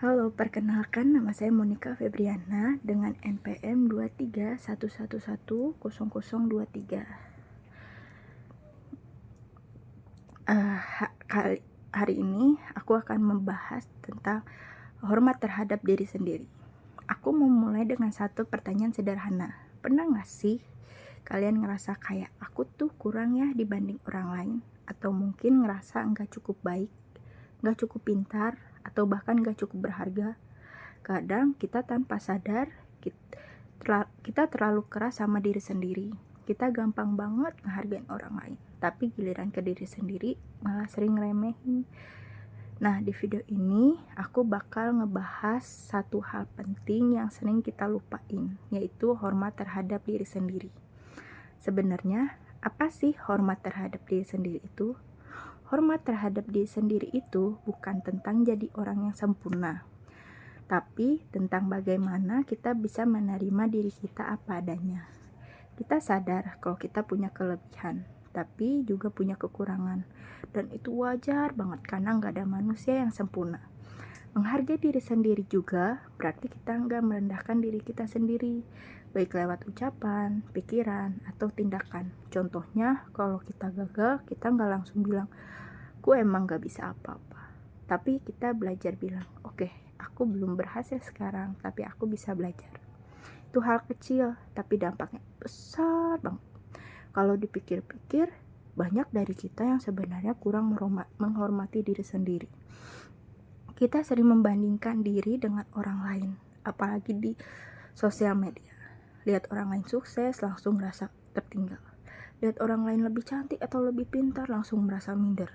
Halo, perkenalkan nama saya Monica Febriana dengan NPM 231110023. Hari ini aku akan membahas tentang hormat terhadap diri sendiri. Aku memulai dengan satu pertanyaan sederhana. Pernah gak sih kalian ngerasa kayak aku tuh kurang ya dibanding orang lain? Atau mungkin ngerasa gak cukup baik, gak cukup pintar, atau bahkan gak cukup berharga? Kadang kita tanpa sadar kita terlalu keras sama diri sendiri. Kita gampang banget ngehargain orang lain, tapi giliran ke diri sendiri malah sering remehin. Nah, di video ini aku bakal ngebahas satu hal penting yang sering kita lupain, yaitu hormat terhadap diri sendiri. Sebenarnya apa sih hormat terhadap diri sendiri itu? Hormat terhadap diri sendiri itu bukan tentang jadi orang yang sempurna, tapi tentang bagaimana kita bisa menerima diri kita apa adanya. Kita sadar kalau kita punya kelebihan, tapi juga punya kekurangan. Dan itu wajar banget karena gak ada manusia yang sempurna. Menghargai diri sendiri juga berarti kita gak merendahkan diri kita sendiri, baik lewat ucapan, pikiran, atau tindakan. Contohnya, kalau kita gagal, kita gak langsung bilang, "Gue emang gak bisa apa-apa." Tapi kita belajar bilang, "Oke, aku belum berhasil sekarang, tapi aku bisa belajar." Itu hal kecil, tapi dampaknya besar banget. Kalau dipikir-pikir, banyak dari kita yang sebenarnya kurang menghormati diri sendiri. Kita sering membandingkan diri dengan orang lain, apalagi di sosial media. Lihat orang lain sukses, langsung merasa tertinggal. Lihat orang lain lebih cantik atau lebih pintar, langsung merasa minder.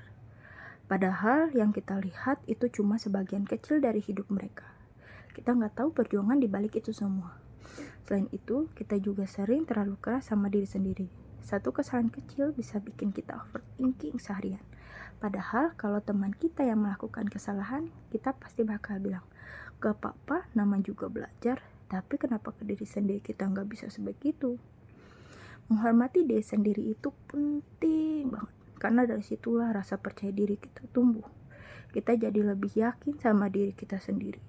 Padahal yang kita lihat itu cuma sebagian kecil dari hidup mereka. Kita nggak tahu perjuangan di balik itu semua. Selain itu, kita juga sering terlalu keras sama diri sendiri. Satu kesalahan kecil bisa bikin kita overthinking seharian. Padahal kalau teman kita yang melakukan kesalahan, kita pasti bakal bilang, "Gak apa-apa, nama juga belajar." Tapi kenapa ke diri sendiri kita gak bisa sebegitu? Menghormati diri sendiri itu penting banget, karena dari situlah rasa percaya diri kita tumbuh. Kita jadi lebih yakin sama diri kita sendiri.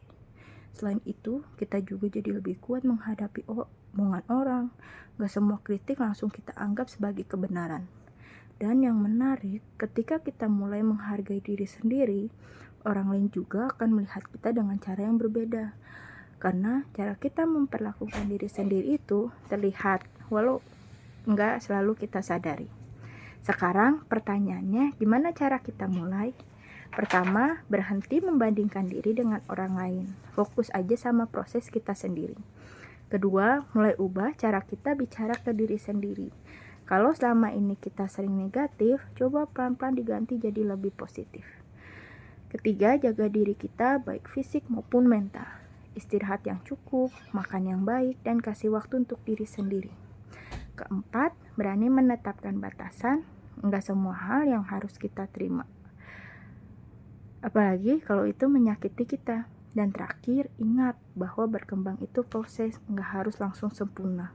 Selain itu, kita juga jadi lebih kuat menghadapi omongan orang. Gak semua kritik langsung kita anggap sebagai kebenaran. Dan yang menarik, ketika kita mulai menghargai diri sendiri, orang lain juga akan melihat kita dengan cara yang berbeda. Karena cara kita memperlakukan diri sendiri itu terlihat, walau gak selalu kita sadari. Sekarang pertanyaannya, gimana cara kita mulai? Pertama, berhenti membandingkan diri dengan orang lain. Fokus aja sama proses kita sendiri. Kedua, mulai ubah cara kita bicara ke diri sendiri. Kalau selama ini kita sering negatif, coba pelan-pelan diganti jadi lebih positif. Ketiga, jaga diri kita baik fisik maupun mental. Istirahat yang cukup, makan yang baik, dan kasih waktu untuk diri sendiri. Keempat, berani menetapkan batasan. Enggak semua hal yang harus kita terima, apalagi kalau itu menyakiti kita. Dan terakhir, ingat bahwa berkembang itu proses, nggak harus langsung sempurna.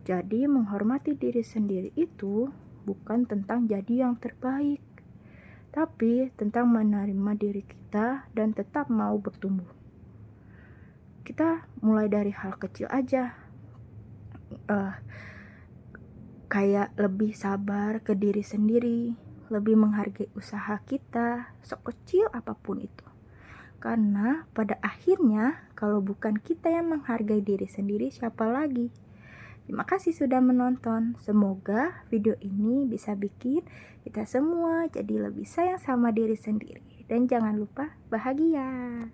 Jadi menghormati diri sendiri itu bukan tentang jadi yang terbaik, tapi tentang menerima diri kita dan tetap mau bertumbuh. Kita mulai dari hal kecil aja, kayak lebih sabar ke diri sendiri, lebih menghargai usaha kita, sekecil apapun itu. Karena pada akhirnya, kalau bukan kita yang menghargai diri sendiri, siapa lagi? Terima kasih sudah menonton. Semoga video ini bisa bikin kita semua jadi lebih sayang sama diri sendiri. Dan jangan lupa bahagia.